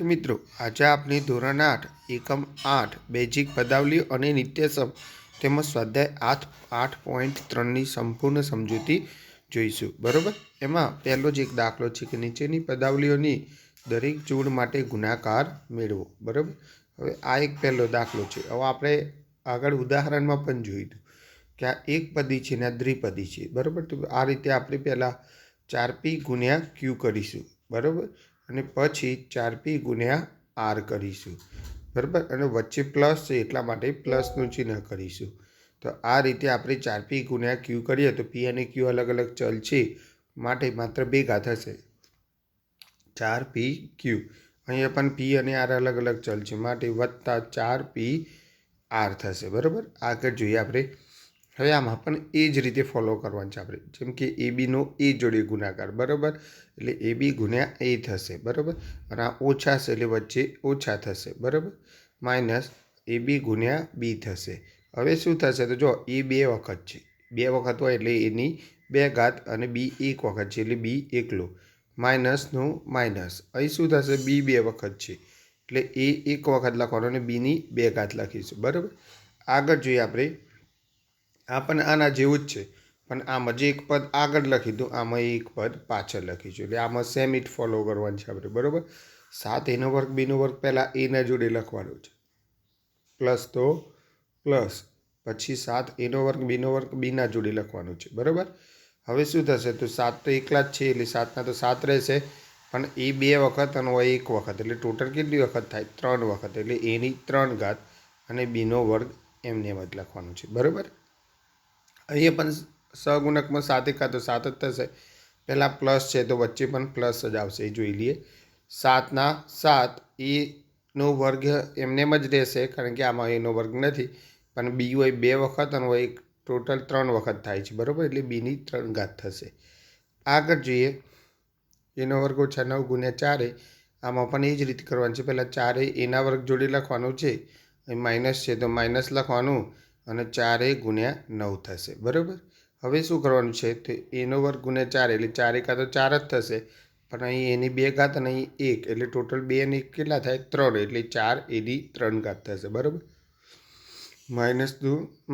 તો મિત્રો આજે આપણે ધોરણ 8 એકમ 8 બેઝિક પદાવલીઓ અને નિત્યસમ તેમજ સ્વાધ્યાય 8.3ની સંપૂર્ણ સમજૂતી જોઈશું. બરાબર. એમાં પહેલો જ એક દાખલો છે કે નીચેની પદાવલીઓની દરેક જોડ માટે ગુણાકાર મેળવો. બરાબર. હવે આ એક પહેલો દાખલો છે. હવે આપણે આગળ ઉદાહરણમાં પણ જોયું કે આ એક પદી છે ને આ દ્વિપદી છે. બરાબર. તો આ રીતે આપણે પહેલાં 4p ગુણ્યા q કરીશું. બરાબર. અને પછી 4p ગુણ્યા r કરીશું. બરાબર. અને વચ્ચે પ્લસ છે એટલા માટે પ્લસનું ચિહ્ન કરીશું. તો આ રીતે આપણે 4p ગુણ્યા q કરીએ તો p અને q અલગ અલગ ચલ છે માટે માત્ર ભેગા થશે 4p q. અહીંયા પણ p અને r અલગ અલગ ચલ છે માટે વત્તા 4p r થશે. બરાબર. આગળ જોઈએ આપણે. હવે આમાં પણ એ જ રીતે ફોલો કરવાનું છે આપણે. જેમ કે એ બીનો એ જોડે ગુણાકાર. બરાબર. એટલે એ બી ગુણ્યા એ થશે. બરાબર. અને આ ઓછા છે એટલે વચ્ચે ઓછા થશે. બરાબર. માઇનસ એ બી ગુણ્યા બી થશે. હવે શું થશે તો જો એ 2 વખત છે. 2 વખત હોય એટલે એની 2 ઘાત અને બી 1 વખત છે એટલે બી એકલો. માઇનસનું માઇનસ. અહીં શું થશે બી 2 વખત છે એટલે એ 1 વખત લખવાનું અને બીની 2 ઘાત લખીશું. બરાબર. આગળ જોઈએ આપણે. આ પણ આના જેવું જ છે પણ આમાં જે એક પદ આગળ લખી દઉં આમાં એક પદ પાછળ લખીશું. એટલે આમાં સેમ ઇટ ફોલો કરવાનું છે આપણે. બરાબર. 7 એનો વર્ગ બીનો વર્ગ પહેલાં એના જોડે લખવાનો છે. પ્લસ તો પ્લસ પછી 7 એનો વર્ગ બીનો વર્ગ બીના જોડે લખવાનું છે. બરાબર. હવે શું થશે તો 7 તો એકલા જ છે એટલે 7ના તો 7 રહેશે પણ એ 2 વખત અને 1 વખત એટલે ટોટલ કેટલી વખત થાય 3 વખત એટલે એની 3 ઘાત અને બીનો વર્ગ એમને એમ જ લખવાનું છે. બરાબર. અહીંયા પણ સહગુણકમાં 7 એકા તો 7 જ થશે. પહેલાં પ્લસ છે તો વચ્ચે પણ પ્લસ જ આવશે. એ જોઈ લઈએ. 7ના 7 એનો વર્ગ એમને એમ જ રહેશે કારણ કે આમાં એનો વર્ગ નથી પણ બી હોય 2 વખત અને હોય ટોટલ 3 વખત થાય છે. બરાબર. એટલે બીની 3 ઘાત થશે. આગળ જોઈએ. એનો વર્ગ ઓછા 9 ગુણ્યા 4 આમાં પણ એ જ રીતે કરવાનું છે. પહેલાં 4 એના વર્ગ જોડે લખવાનું છે. માઇનસ છે તો માઇનસ લખવાનું અને 4 ગુણ્યા 9 થશે. બરાબર. હવે શું કરવાનું છે તો એનો વર્ગ ગુણ્યા 4 એટલે 4 એકા તો 4 જ થશે પણ અહીં એની 2 ઘાત અને અહીં 1 એટલે ટોટલ 2 અને 1 કેટલા થાય 3 એટલે 4 એની 3 ઘાત થશે. બરાબર.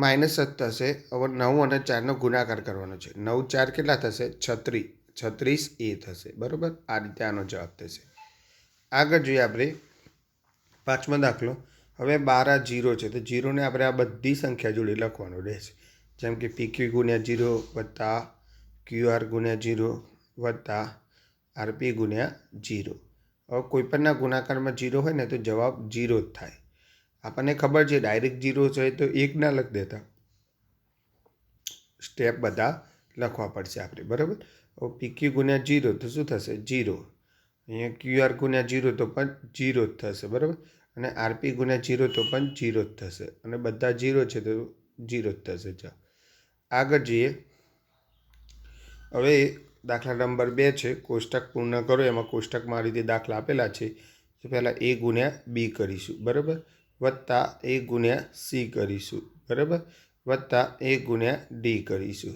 માઇનસ જ થશે. હવે 9 અને 4નો ગુણાકાર કરવાનો છે. 9 4 કેટલા થશે 36. 36 એ થશે. બરાબર. આ રીતે આનો જવાબ થશે. આગળ જોઈએ આપણે 5મો દાખલો. હવે 12 આ 0 છે તો 0ને આપણે આ બધી સંખ્યા જોડે લખવાનું રહેશે. જેમ કે PQ ગુણ્યા 0 વત્તા QR ગુણ્યા 0 વત્તા RP ગુણ્યા 0. હવે કોઈપણના ગુણાકારમાં 0 હોય ને તો જવાબ 0 જ થાય. આપણને ખબર છે ડાયરેક્ટ 0 છે તો 1 ના લખી દેતા. સ્ટેપ બધા લખવા પડશે આપણે. બરાબર. હવે PQ ગુણ્યા 0 તો શું થશે 0. અહીંયા QR ગુણ્યા 0 તો પણ 0 જ થશે. બરાબર. અને RP ગુણ્યા 0 તો પણ 0 જ થશે અને બધા 0 છે તો 0 જ થશે. ચાલો આગળ જઈએ. હવે દાખલા નંબર 2 છે. કોષ્ટક પૂર્ણ કરો. એમાં કોષ્ટકમાં આ રીતે દાખલા આપેલા છે. તો પહેલાં a ગુણ્યા b કરીશું. બરાબર. વત્તા a ગુણ્યા c કરીશું. બરાબર. વત્તા a ગુણ્યા d કરીશું.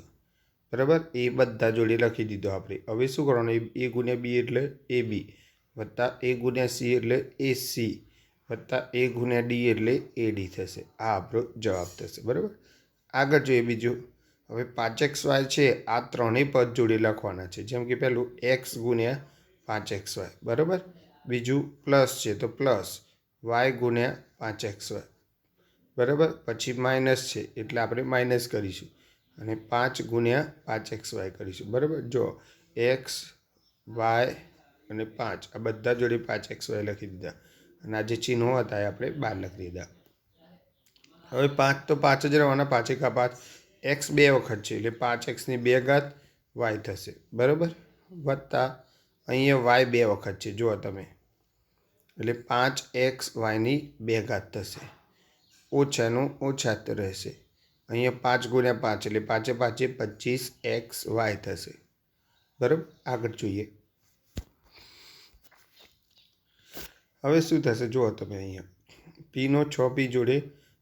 બરાબર. એ બધા જોડે લખી દીધો આપણે. હવે શું કરવાનું a ગુણ્યા b એટલે ab વત્તા a ગુણ્યા c એટલે ac વત્તા a ગુણ્યા d એટલે ad થશે. આ આપણો જવાબ થશે. બરાબર. આગળ જોઈએ બીજું. હવે 5xy છે આ ત્રણેય પદ જોડે લખવાના છે. જેમ કે પહેલું x ગુણ્યા 5xy. બરાબર. બીજું પ્લસ છે તો પ્લસ y ગુણ્યા 5xy. બરાબર. પછી માઇનસ છે એટલે આપણે માઇનસ કરીશું અને 5 ગુણ્યા 5xy કરીશું. બરાબર. જો x y અને 5 આ બધા જોડે 5xy લખી દીધા અને આ જે ચિહ્નો હતા એ આપણે બહાર લખી દીધા. હવે 5 તો 5 જ રહેવાના. 5 એકા 5 x 2 વખત છે એટલે 5xની 2 ઘાત y થશે. બરાબર. વત્તા અહીંયા y 2 વખત છે જુઓ તમે એટલે 5x yની 2 ઘાત થશે. ઓછાનું ઓછા જ રહેશે. અહીંયા 5 ગુણ્યા 5 એટલે 5 5 25xy થશે. બરાબર. આગળ જોઈએ. હવે શું થશે જુઓ તમે અહીંયા પીનો 6p જોડે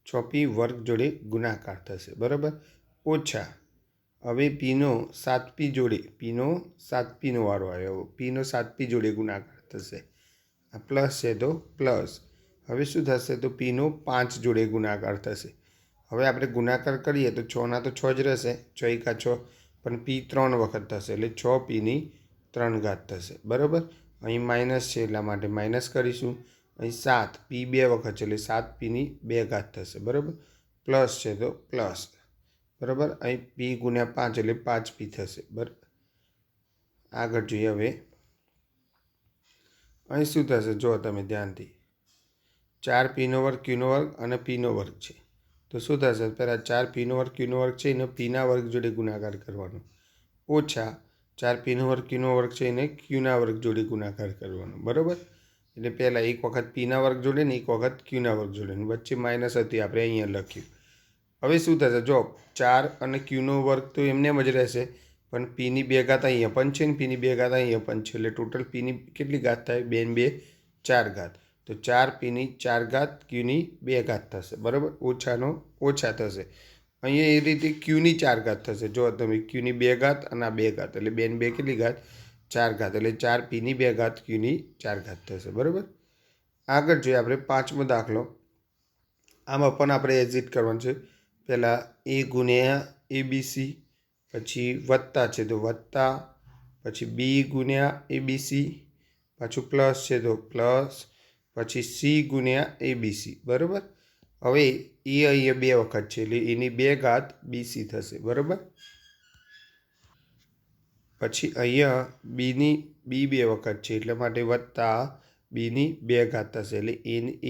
6p વર્ગ જોડે ગુણાકાર થશે. બરાબર. ઓછા હવે પીનો 7p જોડે પીનો 7pનો વારો આવ્યો. પીનો 7p જોડે ગુણાકાર થશે. આ પ્લસ છે તો પ્લસ. હવે શું થશે તો પીનો 5 જોડે ગુણાકાર થશે. હવે આપણે ગુણાકાર કરીએ તો 6 ના તો 6 જ રહેશે, 6 એકા 6, પણ પી 3 વખત થશે એટલે 6 પીની 3 ઘાત થશે. બરાબર. અહીં માઇનસ છે એટલા માટે માઇનસ કરીશું. અહીં 7 પી 2 વખત છે એટલે 7 પીની 2 ઘાત થશે. બરાબર. પ્લસ છે તો પ્લસ. બરાબર. અહીં પી ગુણ્યા 5 એટલે 5 પી થશે. બરાબર. આગળ જોઈએ હવે. અહીં શું થશે જો તમે ધ્યાનથી, 4 પીનો વર્ગ ક્યુનો વર્ગ અને પીનો વર્ગ છે. તો શું થશે, પહેલાં 4 પીનો વર્ગ ક્યુનો વર્ગ છે એને પીના વર્ગ જોડે ગુણાકાર કરવાનો, ઓછા 4 પીનો વર્ગ ક્યુનો વર્ગ છે એને ક્યુના વર્ગ જોડે ગુણાકાર કરવાનો. બરાબર. એટલે પહેલાં એક વખત પીના વર્ગ જોડે ને એક વખત ક્યુના વર્ગ જોડે, વચ્ચે માઇનસ હતી આપણે અહીંયા લખ્યું. હવે શું થશે જો 4 અને ક્યુનો વર્ગ તો એમને જ રહેશે, પણ પીની 2 ઘાત અહીંયા પણ છે ને પીની 2 ઘાત અહીંયા પણ છે, એટલે ટોટલ પીની કેટલી ઘાત થાય, 2 ને 2 4 ઘાત. તો 4 પીની 4 ઘાત ક્યુની 2 ઘાત થશે. બરાબર. ઓછાનો ઓછા થશે. અહીંયા એ રીતે ક્યુની 4 ઘાત થશે. જો તમે ક્યુની 2 ઘાત અને આ 2 ઘાત એટલે 2 ને 2 કેટલી ઘાત, 4 ઘાત, એટલે 4 પીની 2 ઘાત ક્યુની 4 ઘાત થશે. બરાબર. આગળ જોઈએ આપણે 5મો દાખલો. આમાં પણ આપણે એક્ઝિટ કરવાનું છે. પહેલાં એ ગુણ્યા ABC, પછી વત્તા છે તો વત્તા, પછી બી ગુણ્યા ABC, પાછું પ્લસ છે તો પ્લસ, પછી સી ગુણ્યા ABC. બરાબર. હવે એ અહીંયા 2 વખત છે એટલે એની 2 ઘાત BC થશે. બરાબર. પછી અહીંયા બી 2 વખત છે એટલા માટે વત્તા બીની 2 ઘાત થશે એટલે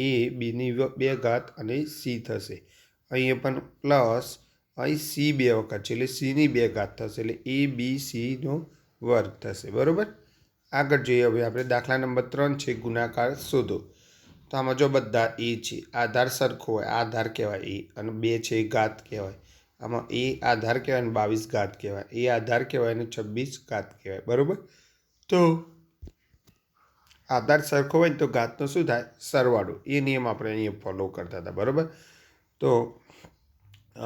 એ બીની 2 ઘાત અને સી થશે. અહીંયા પણ પ્લસ, અહીં સી 2 વખત છે એટલે સીની 2 ઘાત થશે એટલે એ બી સીનો વર્ગ થશે. બરાબર. આગળ જોઈએ હવે આપણે દાખલા નંબર 3 છે, ગુણાકાર શોધો. તો આમાં જો બધા એ છે, આધાર સરખો હોય, આધાર કહેવાય એ, અને 2 છે એ ઘાત કહેવાય. આમાં એ આધાર કહેવાય ને 22 ઘાત કહેવાય, એ આધાર કહેવાય ને 26 ઘાત કહેવાય. બરાબર. તો આધાર સરખો હોય ને તો ઘાતનો શું થાય, સરવાળો. એ નિયમ આપણે અહીંયા ફોલો કરતા હતા. બરાબર. તો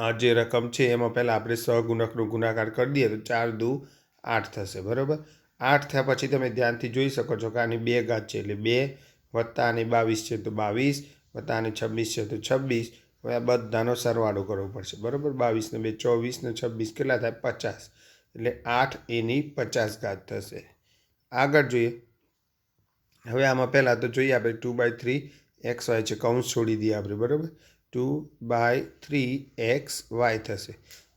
આ જે રકમ છે એમાં પહેલાં આપણે સહગુણકનો ગુણાકાર કરી દઈએ તો 4 દુ 8 થશે. બરાબર. 8 થયા પછી તમે ધ્યાનથી જોઈ શકો છો કે આની 2 ઘાત છે એટલે 2, વત્તા આની 22 છે તો 22, વત્તા આની 26 છે તો 26. હવે આ બધાનો સરવાળો કરવો પડશે. બરાબર. 22 ને 2 24 ને 26 કેટલા થાય, 50. એટલે 8 એની 50 ઘાત થશે. આગળ જોઈએ. હવે આમાં પહેલાં તો જોઈએ આપણે 2/3 XY છે, કૌંસ છોડી દઈએ આપણે. બરાબર. 2/3 XY થશે,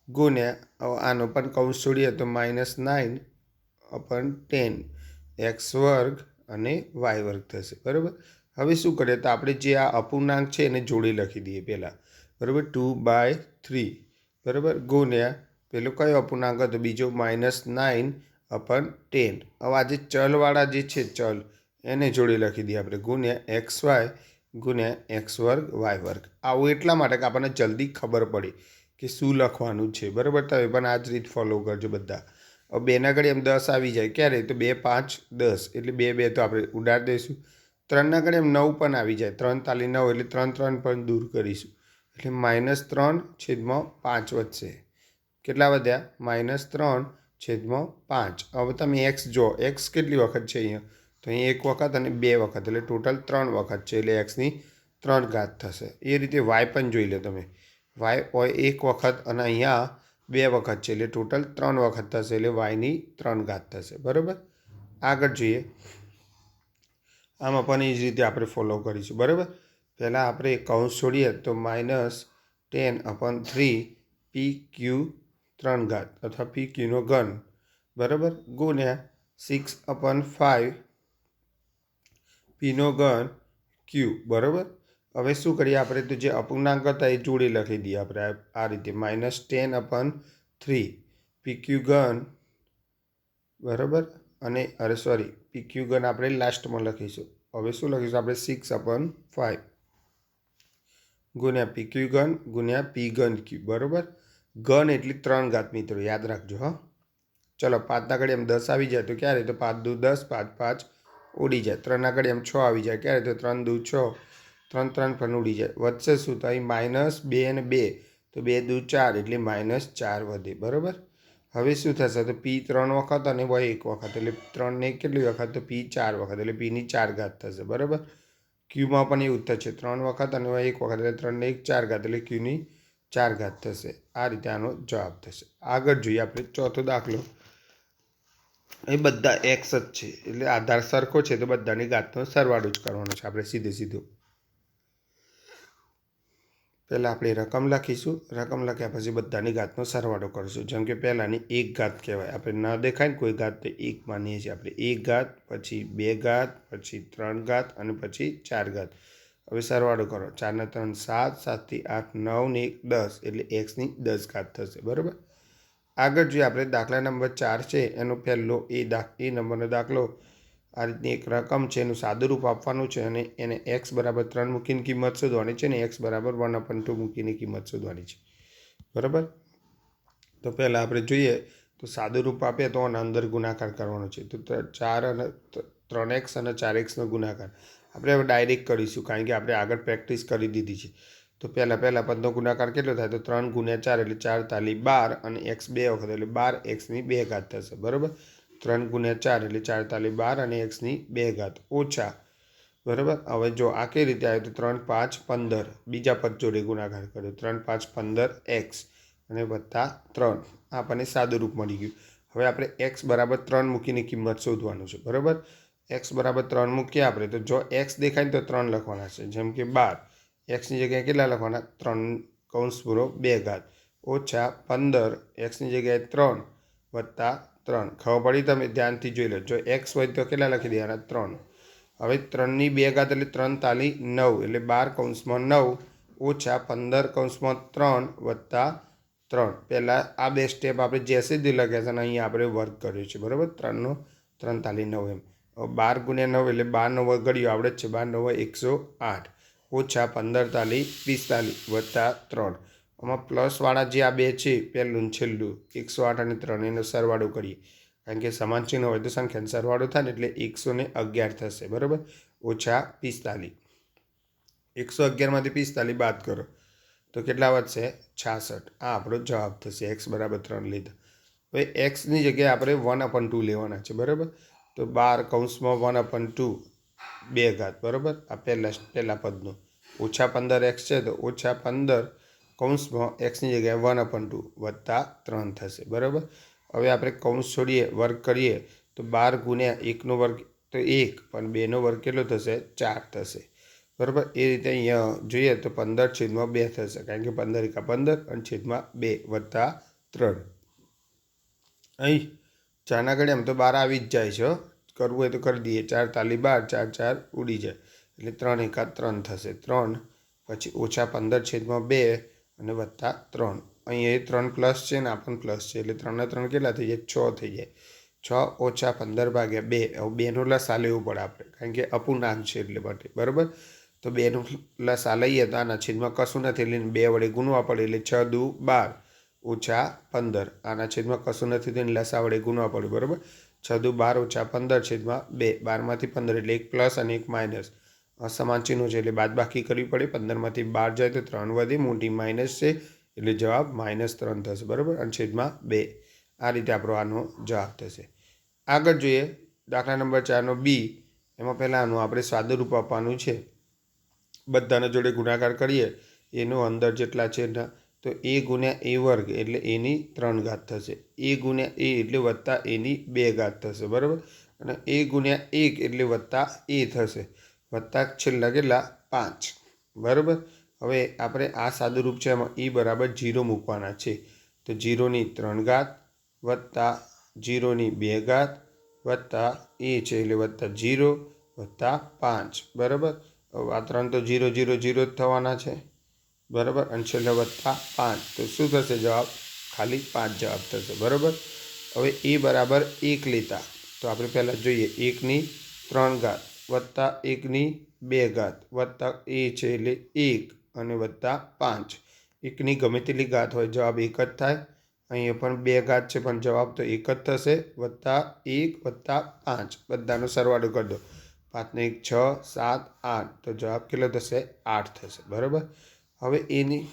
ગુણ્યા આનો પણ કૌંસ છોડીએ તો -9/10 x વર્ગ અને y વર્ગ થશે. બરાબર. હવે શું કરીએ તો આપણે જે આ અપૂર્ણાંક છે એને જોડી લખી દઈએ પહેલાં. બરાબર. 2/3. બરાબર. ગુણ્યા પેલો કયો અપૂર્ણાંક હતો, બીજો -9/10. હવે આ જે ચલવાળા જે છે ચલ એને જોડી લખી દઈએ આપણે, ગુણ્યા XY ગુણ્યા x વર્ગ y વર્ગ. આવું એટલા માટે કે આપણને જલ્દી ખબર પડે કે શું લખવાનું છે. બરાબર. તમે પણ આ જ રીત ફોલો કરજો બધા. હવે 2 ઘડી એમ 10 આવી જાય ક્યારે, તો 2 5 10 એટલે 2 2 તો આપણે ઉડાડી દઈશું. 3 ઘડી એમ 9 પણ આવી જાય, 3 તાલી 9 એટલે 3 3 પણ દૂર કરીશું એટલે -3/5 વધશે. કેટલા વધ્યા, -3/5. હવે તમે x જો, x કેટલી વખત છે અહીંયા, તો અહીં 1 વખત અને 2 વખત એટલે ટોટલ 3 વખત છે એટલે xની 3 ઘાત થશે. એ રીતે y પણ જોઈ લો તમે, y હોય 1 વખત અને અહીંયા 2 વખત છે એટલે ટોટલ 3 વખત થશે એટલે yની 3 ઘાત થશે. બરાબર. આગળ જોઈએ. આમાં પણ એ જ રીતે આપણે ફોલો કરીશું. બરાબર. પહેલાં આપણે કૌંસ છોડીએ તો -10/3 PQ 3 ઘાત અથવા PQનો ઘન. બરાબર. ગુણ્યા 6/5 પીનો ઘન ક્યુ. બરાબર. હવે શું કરીએ આપણે તો જે અપૂર્ણાંક હતા એ જોડે લખી દઈએ આપણે આ રીતે, -10/3 PQ ઘન. બરાબર. અને PQ ઘન આપણે લાસ્ટમાં લખીશું. હવે શું લખીશું આપણે, 6/5 ગુણ્યા PQ ઘન ગુણ્યા P ઘન ક્યુ. બરાબર. ઘન એટલે 3 ઘાત મિત્રો, યાદ રાખજો. હા, ચલો 5 ઘડી એમ 10 આવી જાય તો ક્યારે, તો 5 દુ 10, 5 5 ઉડી જાય. 3 ઘડી એમ 6 આવી જાય ક્યારે, તો 3 દુ 6, 3 3 પણ ઉડી જાય. વધશે શું, તો અહીં -2 અને 2 તો 2 દુ 4 એટલે -4 વધે. બરાબર. હવે શું થશે તો પી 3 વખત અને y 1 વખત એટલે 3 ને કેટલી વખત તો પી 4 વખત એટલે પીની 4 ઘાત થશે બરાબર. ક્યુમાં પણ એવું જ થશે 3 વખત અને y 1 વખત એટલે 3 ને 1 4 ઘાત એટલે ક્યુની 4 ઘાત થશે. આ રીતે આનો જવાબ થશે. આગળ જોઈએ આપણે ચોથો દાખલો. એ બધા એક્સ જ છે એટલે આધાર સરખો છે તો બધાની ઘાતનો સરવાળો જ કરવાનો છે આપણે સીધું. પહેલાં આપણે રકમ લખીશું. રકમ લખ્યા પછી બધાની ઘાતનો સરવાળો કરીશું. જેમ કે પહેલાંની 1 ઘાત કહેવાય. આપણે ન દેખાય ને કોઈ ઘાત તો 1 માનીએ છીએ આપણે. 1 ઘાત, પછી 2 ઘાત, પછી 3 ઘાત અને પછી 4 ઘાત. હવે સરવાળો કરો. 4 ને 3 7, 7 થી 8 9 ને 1 10 એટલે એક્સની 10 ઘાત થશે બરાબર. આગળ જોઈએ આપણે દાખલા નંબર 4 છે એનો પહેલો એ નંબરનો દાખલો. આ રીતની એક રકમ છે એનું સાદુરૂપ આપવાનું છે અને એને x બરાબર 3 મૂકીને કિંમત શોધવાની છે અને x બરાબર 1/2 મૂકીને કિંમત શોધવાની છે બરાબર. તો પહેલાં આપણે જોઈએ તો સાદુરૂપ આપે તો આના અંદર ગુણાકાર કરવાનો છે. તો 4 અને 3x અને 4xનો ગુણાકાર આપણે હવે ડાયરેક્ટ કરીશું કારણ કે આપણે આગળ પ્રેક્ટિસ કરી દીધી છે. તો પહેલાં પદનો ગુણાકાર કેટલો થાય તો 3 ગુણ્યા 4 એટલે 4 તાલી 12 અને x 2 વખત એટલે 12 xની 2 ઘાત થશે બરાબર. 3 ગુણ્યા 4 એટલે 4 તાલી 12 અને xની 2 ઘાત ઓછા બરાબર. હવે જો આ કઈ રીતે આવે તો 3 5 15 બીજા પદ જોડે ગુણાકાર કર્યો 3 5 15 x અને વત્તા 3 આપણને સાદુરૂપ મળી ગયું. હવે આપણે x બરાબર 3 મૂકીને કિંમત શોધવાનું છે બરાબર. x બરાબર 3 મૂકીએ આપણે તો જો x દેખાય ને તો 3 લખવાના છે. જેમ કે 12 xની જગ્યાએ કેટલા લખવાના 3 કૌંસ પૂરો 2 ઘાત ઓછા 15 xની જગ્યાએ 3 વત્તા 3. ખબર પડી? તમે ધ્યાનથી જોઈ લો. જો x હોય તો કેટલા લખી દેવાના 3. હવે 3ની 2 ઘાત એટલે 3 તાલી 9 એટલે 12 કૌંસમાં 9 ઓછા 15 કૌંસમાં 3 વત્તા 3. પહેલાં આ બે સ્ટેપ આપણે જેસીથી લખ્યા છે અને અહીંયા આપણે વર્ક કર્યો છે બરાબર. 3નો 3 તાલી 9 એમ. 12 ગુણ્યા 9 એટલે 12 નો ઘડિયો આવડે જ છે. 12 9 108 ઓછા 15 તાલી 45 વત્તા 3. આમાં પ્લસવાળા જે આ બે છે પહેલું ને છેલ્લું 108 અને 3 એનો સરવાળો કરીએ કારણ કે સમાન ચિહ્ન હોય તો સંખ્યાનો સરવાળો થાય ને એટલે 111 થશે બરાબર. ઓછા 45. 111માંથી 45 બાદ કરો તો કેટલા વધશે 66. આ આપણો જવાબ થશે. x બરાબર 3 લીધા. હવે એક્સની જગ્યાએ આપણે 1/2 લેવાના છે બરાબર. તો 12 કૌંસમાં 1/2 2 ઘાત બરાબર. આ પહેલા પદનો ઓછા 15x છે તો ઓછા 15 કૌંસમાં xની જગ્યાએ 1/2 વત્તા 3 થશે બરાબર. હવે આપણે કૌંસ છોડીએ વર્ગ કરીએ તો 12 ગુણ્યા 1નો વર્ગ તો 1 પણ 2નો વર્ગ કેટલો થશે 4 થશે બરાબર. એ રીતે અહીંયા જોઈએ તો 15/2 થશે કારણ કે 15 × 15 અને છેદમાં 2 વત્તા 3. અહીં 4ના ઘડિયા આમ તો 12 આવી જ જાય છે. કરવું હોય તો કરી દઈએ. 4 તાલી 12 4 4 ઉડી જાય એટલે 3 × 3 થશે 3 પછી ઓછા 15/2 અને વત્તા 3. અહીંયા 3 પ્લસ છે ને આ પણ પ્લસ છે એટલે 3 ને 3 કેટલા થઈ જાય 6 થઈ જાય. 6 ઓછા 15/2 હવે 2નો લસા લેવું પડે આપણે કારણ કે અપૂર્ણાંક છે એટલે માટે બરાબર. તો 2નો લસા લઈએ તો આના છેદમાં કશું નથી એટલે 2 વડે ગુણવા પડે એટલે 6 દુ 12 ઓછા 15. આના છેદમાં કશું નથી તેને લસા વડે ગુણવા પડે બરાબર. 6 દુ 12 ઓછા 15 છેદમાં 2. 12માંથી 15 એટલે 1 પ્લસ અને 1 માઇનસ. સમાન ચિહ્નો છે એટલે બાદબાકી કરવી પડે. 15માંથી 12 જાય તો 3 વધે મોટી માઇનસ છે એટલે જવાબ -3 થશે બરાબર અને છેદમાં 2. આ રીતે આપણો આનો જવાબ થશે. આગળ જોઈએ દાખલા નંબર 4નો બી. એમાં પહેલાં આનું આપણે સાદુરૂપ આપવાનું છે. બધાના જોડે ગુણાકાર કરીએ એનો અંદર જેટલા છે તો a ગુણ્યા a વર્ગ એટલે એની 3 ઘાત થશે. a ગુણ્યા a એટલે વત્તા એની 2 ઘાત થશે બરાબર. અને a ગુણ્યા 1 એટલે વત્તા a થશે વત્તા છેલ્લા કેટલા 5 બરાબર. હવે આપણે આ સાદુરૂપ છે એમાં e બરાબર 0 મૂકવાના છે. તો 0ની 3 ઘાત વત્તા 0ની 2 ઘાત વત્તા a છે એટલે વત્તા 0 વત્તા 5 બરાબર. આ 3 તો 0 0 0 જ થવાના છે બરાબર અને છેલ્લે વત્તા 5 તો શું થશે જવાબ ખાલી 5 જવાબ થશે બરાબર. હવે એ બરાબર 1 લેતા તો આપણે પહેલાં જોઈએ 1ની 3 ઘાત વત્તા 1ની 2 ઘાત વત્તા એ છે એટલે 1 અને વત્તા 5. 1ની ગમે તેટલી ઘાત હોય જવાબ 1 જ થાય. અહીંયા પણ 2 ઘાત છે પણ જવાબ તો 1 જ થશે વત્તા 1 વત્તા 5 બધાનો સરવાળો કરી દો. 5 ને 1 6 7 8 તો જવાબ કેટલો થશે 8 થશે બરાબર. હવે એની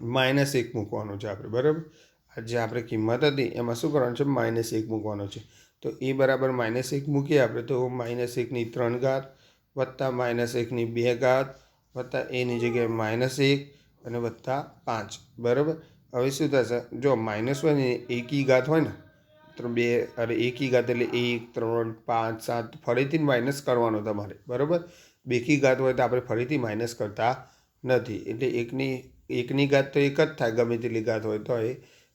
-1 મૂકવાનું છે આપણે બરાબર. જે આપણે કિંમત હતી એમાં શું કરવાનું છે, -1 મૂકવાનો છે. તો એ બરાબર -1 મૂકીએ આપણે તો -1ની 3 ઘાત વત્તા -1ની 2 ઘાત વત્તા એની જગ્યાએ -1 અને વત્તા 5. બરાબર. હવે શું થશે, જો માઇનસ હોય ને એકી ઘાત હોય ને તો 2 અને એકી ઘાત એટલે 1 3 5 7 ફરીથી માઇનસ કરવાનો તમારે. બરાબર. બેકી ઘાત હોય તો આપણે ફરીથી માઇનસ કરતા નથી. એટલે એકની ઘાત તો એક જ થાય ગમે તેટલી ઘાત હોય તો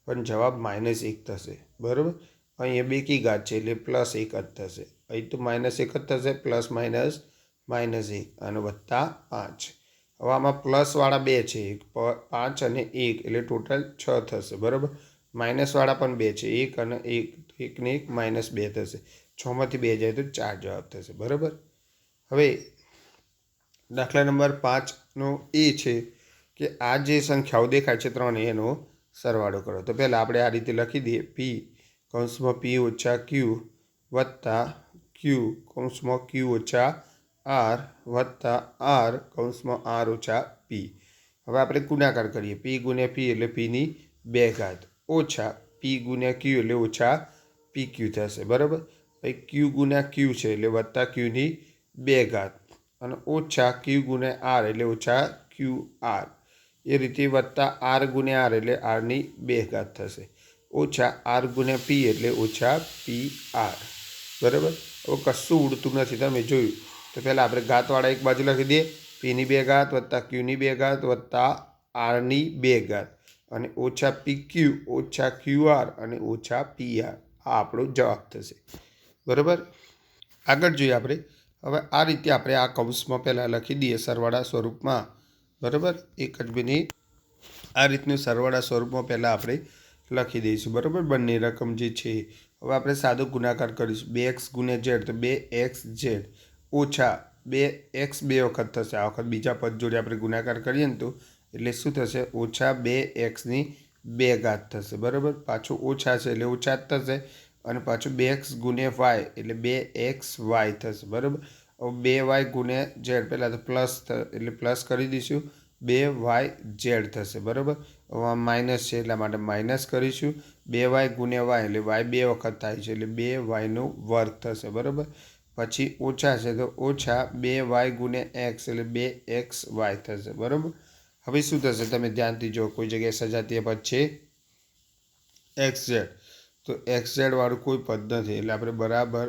પણ જવાબ -1 થશે. બરાબર. અહીંયા બેકી ઘાત છે એટલે +1 જ થશે. અહીં તો -1 જ થશે, પ્લસ માઇનસ -1 અને વત્તા 5. હવે આમાં પ્લસવાળા 2 છે, 5 અને 1 એટલે ટોટલ 6 થશે. બરાબર. માઇનસવાળા પણ 2 છે, 1 અને 1 1 ને 1 -2 થશે. 6માંથી 2 જાય તો 4 જવાબ થશે. બરાબર. હવે દાખલા નંબર 5નો એ છે કે આ જે સંખ્યાઓ દેખાય છે 3 એનો સરવાળો કરો. તો પહેલાં આપણે આ રીતે લખી દઈએ, P કૌંસમાં P ઓછા Q વત્તા Q કૌંસમાં Q ઓછા R વત્તા R કૌંસમાં R ઓછા P. હવે આપણે ગુણાકાર કરીએ. P ગુણ્યા P એટલે Pની 2 ઘાત ઓછા P ગુણ્યા Q એટલે ઓછા PQ થશે. બરાબર. પછી Q ગુણ્યા Q છે એટલે વત્તા Qની 2 ઘાત અને ઓછા Q ગુણ્યા R એટલે ઓછા QR. એ રીતે વત્તા R ગુણ્યા R એટલે Rની 2 ઘાત થશે. ઓછા R ગુણ્યા P એટલે ઓછા PR. બરાબર. હવે કશું ઉડતું નથી, તમે જોયું. તો પહેલાં આપણે ઘાતવાળા એક બાજુ લખી દઈએ, Pની 2 ઘાત વત્તા Qની 2 ઘાત વત્તા Rની 2 ઘાત અને ઓછા PQ ઓછા QR અને ઓછા PR. આ આપણો જવાબ થશે. બરાબર. આગળ જોઈએ આપણે. હવે આ રીતે આપણે આ કૌંસમાં પહેલાં લખી દઈએ સરવાળા સ્વરૂપમાં. બરાબર. એક જ મિનિટ. આ રીતનું સરવાળા સ્વરૂપમાં પહેલાં આપણે લખી દઈશું. બરાબર. બંને રકમ જે છે હવે આપણે સાદો ગુણાકાર કરીશું. 2x ગુણ્યા z તો 2xz ઓછા 2x 2 વખત થશે. આ વખત બીજા પદ જોડે આપણે ગુણાકાર કરીએ ને તો એટલે શું થશે, ઓછા 2xની 2 ઘાત થશે. બરાબર. પાછું ઓછા છે એટલે ઓછા જ થશે અને પાછું 2x ગુણ્યા y એટલે 2xy થશે. બરાબર. હવે 2y ગુણ્યા z પહેલાં તો પ્લસ એટલે પ્લસ કરી દઈશું, 2yz થશે. બરાબર. હવે માઇનસ છે એટલા માટે માઇનસ કરીશું. 2y ગુણ્યા y એટલે y 2 વખત થાય છે એટલે 2y² થશે. બરાબર. પછી ઓછા છે તો ઓછા 2y ગુણ્યા x એટલે 2xy થશે. બરાબર. હવે શું થશે, તમે ધ્યાનથી જો, કોઈ જગ્યાએ સજાતીય પદ છે xz, તો xz વાળું કોઈ પદ નથી એટલે આપણે બરાબર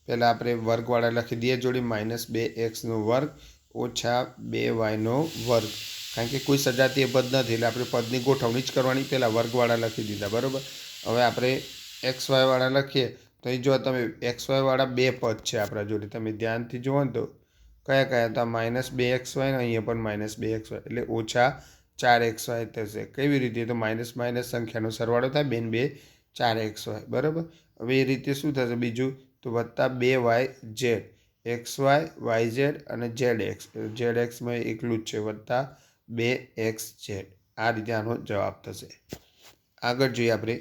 પહેલાં આપણે વર્ગવાળા લખી દઈએ જોડી, -2x² ઓછા 2y². કારણ કે કોઈ સજાતીય પદ નથી એટલે આપણે પદની ગોઠવણી જ કરવાની. પહેલાં વર્ગવાળા લખી દીધા. બરાબર. હવે આપણે xy વાળા લખીએ તો અહીં જો તમે xy વાળા 2 પદ છે આપણા જોડે, તમે ધ્યાનથી જુઓ ને તો કયા કયા હતા, -2xy ને અહીંયા પણ -2xy એટલે ઓછા 4xy થશે. કેવી રીતે, તો માઇનસ માઇનસ સંખ્યાનો સરવાળો થાય, 2 ને 2 4xy. બરાબર. હવે એ રીતે શું થશે બીજું, તો વત્તા 2yz xy yz અને zx, zxમાં એકલું જ છે, વત્તા 2xz. આ રીતે આનો જવાબ થશે. આગળ જોઈએ આપણે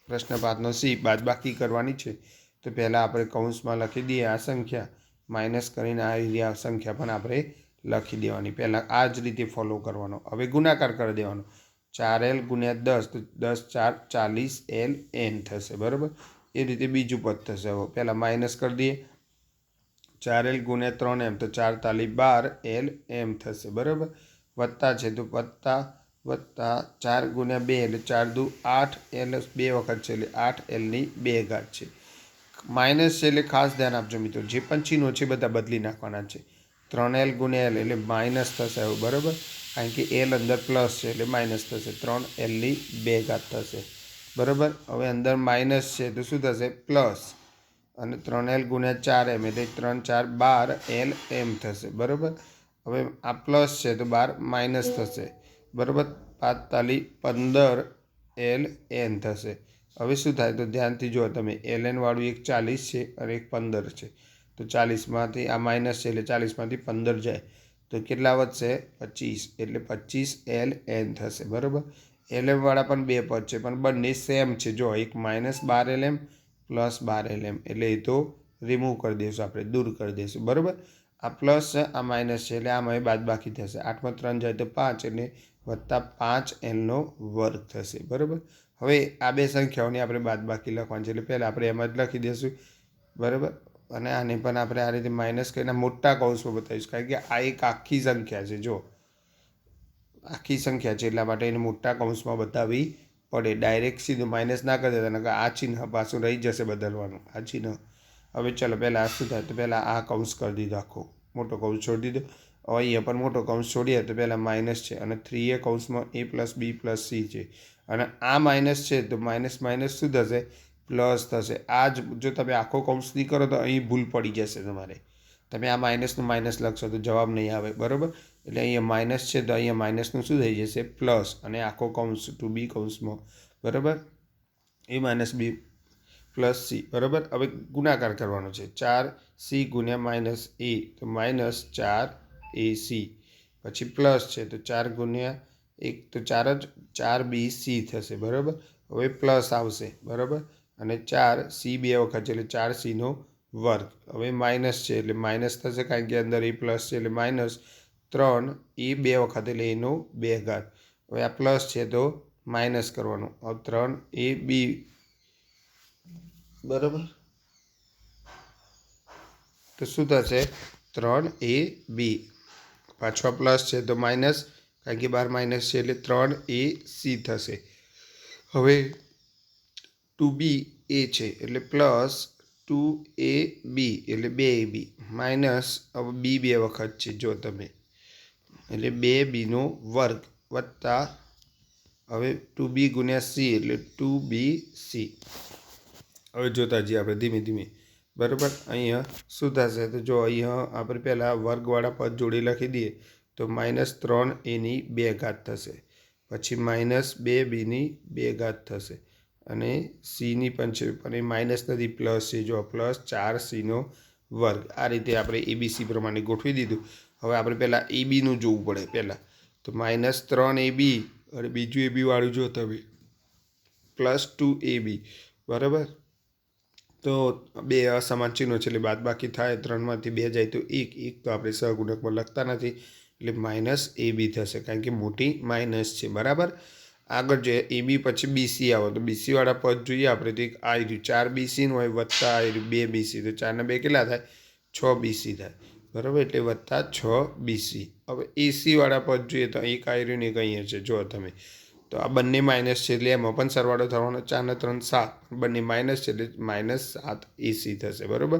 પ્રશ્ન 5નો C, બાદબાકી કરવાની છે. તો પહેલાં આપણે કૌંસમાં લખી દઈએ આ સંખ્યા, માઇનસ કરીને આ એરિયા સંખ્યા પણ આપણે લખી દેવાની. પહેલાં આ જ રીતે ફોલો કરવાનો. હવે ગુણાકાર કરી દેવાનો. 4l ગુણ્યા 10 તો 10 4 40 ln થશે. બરાબર. એ રીતે બીજું પદ થશે. હવે પહેલાં માઇનસ કરી દઈએ, 4l ગુણ્યા 3m તો 4 તાલી 12 lm થશે. બરાબર. વત્તા છે તો વત્તા 4 ગુણ્યા 2 એટલે 4 દુ 8 l 2 વખત છે એટલે 8lની 2 ઘાત છે. માઇનસ છે એટલે ખાસ ધ્યાન આપજો મિત્રો, જે પણ ચિહ્નો છે બધા બદલી નાખવાના છે. 3l ગુણ્યા l એટલે માઇનસ થશે. હવે બરાબર, કારણ કે l અંદર પ્લસ છે એટલે માઇનસ થશે. 3lની 2 ઘાત થશે. બરાબર. હવે અંદર માઇનસ છે તો શું થશે, પ્લસ, અને 3l ગુણ્યા 4m એટલે 3 4 12 lm થશે. બરાબર. હવે આ પ્લસ છે તો 12 માઇનસ થશે. બરાબર. 5 તાલી 15 ln થશે. હવે શું થાય, તો ધ્યાનથી જુઓ તમે, ln વાળું એક 40 છે અને એક 15 છે. તો 40માંથી આ માઇનસ છે એટલે 40માંથી 15 જાય તો કેટલા વધશે, 25 એટલે 25 ln થશે. બરાબર. lm વાળા પણ 2 પદ છે પણ બંને સેમ છે. જો એક -12 lm પ્લસ 12 lm એટલે એ તો રિમૂવ કરી દઈશું, આપણે દૂર કરી દઈશું. બરાબર. આ પ્લસ છે, આ માઇનસ છે એટલે આમાં બાદબાકી થશે. 8માં 3 જાય તો 5 એટલે વત્તા 5l² થશે. બરાબર. હવે આ બે સંખ્યાઓની આપણે બાદબાકી લખવાની છે એટલે પહેલાં આપણે એમ જ લખી દઈશું બરાબર. અને આને પણ આપણે આ રીતે માઇનસ કરીને મોટા કૌંસમાં બતાવીશું કારણ કે આ એક આખી સંખ્યા છે. જો આખી સંખ્યા છે એટલા માટે એને મોટા કૌંસમાં બતાવવી પડે. ડાયરેક્ટ સીધું માઇનસ ના કરી દેતા નકર આ ચિહ્ન પાછું રહી જશે બદલવાનું આ ચિહ્ન. હવે ચલો પહેલાં આ શું થાય તો પહેલાં આ કૌંસ કરી દીધો આખો મોટો કૌંસ છોડી દીધો. હવે અહીંયા પણ મોટો કૌંસ છોડીએ તો પહેલાં માઇનસ છે અને 3a કૌંસમાં a + b + c છે અને આ માઇનસ છે તો માઇનસ માઇનસ શું થશે પ્લસ થશે. આ જ જો તમે આખો કૌંસ નહીં કરો તો અહીં ભૂલ પડી જશે તમારે. તમે આ માઇનસનું માઇનસ લખશો તો જવાબ નહીં આવે બરાબર. એટલે અહીંયા માઇનસ છે તો અહીંયા માઇનસનું શું થઈ જશે પ્લસ અને આખો કૌંસ 2b કૌંસમાં બરાબર a - b + c બરાબર. હવે ગુણાકાર કરવાનો છે 4c × -a તો -4ac પછી પ્લસ છે તો 4 × 1 તો 4 જ 4bc થશે બરાબર. હવે પ્લસ આવશે બરાબર અને 4c બે વખત છે એટલે 4c². હવે માઇનસ છે એટલે માઇનસ થશે કારણ કે અંદર એ પ્લસ છે એટલે માઇનસ 3 એ બે વખત એટલે એનો 2 ઘાત. હવે આ પ્લસ છે તો માઇનસ કરવાનું. હવે 3ab બરાબર તો શું થશે 3ab પાછો પ્લસ છે તો માઇનસ કારણ કે બાર માઇનસ છે એટલે 3ac થશે. હવે 2b a છે એટલે પ્લસ 2ab એટલે 2ab માઇનસ હવે b બે વખત છે જો તમે એટલે 2b² વત્તા હવે 2b × c એટલે 2bc. હવે જોતા જઈએ આપણે ધીમે ધીમે બરાબર. અહીંયા શું થશે તો જો અહીંયા આપણે પહેલાં વર્ગવાળા પદ જોડે લખી દઈએ તો -3a² થશે પછી -2b² થશે અને cની પણ છે પણ એ માઇનસ નથી પ્લસ છે જો પ્લસ 4c². આ રીતે આપણે abc પ્રમાણે ગોઠવી દીધું. હવે આપણે પહેલાં abનું જોવું પડે પહેલાં તો -3ab અને બીજું ab વાળું જો તમે +2ab બરાબર. તો બે અસમાન ચિહ્નો છે એટલે બાદબાકી થાય 3માંથી 2 જાય તો 1 તો આપણે સહગુણકમાં લખતા નથી એટલે -ab થશે કારણ કે મોટી માઇનસ છે બરાબર. આગળ જોઈએ ab પછી bc આવો તો bc વાળા પદ જોઈએ આપણે તો એક આ રહ્યું 4bc હોય વત્તા આ રહ્યું 2bc તો 4 ને 2 કેટલા થાય 6bc થાય બરાબર એટલે વત્તા 6bc. હવે ac વાળા પદ જોઈએ તો એક આ રહ્યું ને એક અહીંયા છે જો તમે તો આ બંને માઇનસ છે એટલે એમાં પણ સરવાળો થવાનો 4 ને 3 7 બંને માઇનસ છે એટલે -7ac થશે બરાબર.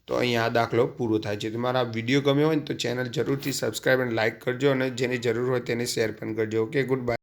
તો અહીંયા આ દાખલો પૂરો થાય છે. તમારા વિડીયો ગમ્યો હોય ને તો ચેનલ જરૂરથી સબસ્ક્રાઈબ અને લાઇક કરજો અને જેની જરૂર હોય તેને શેર પણ કરજો. Okay good bye.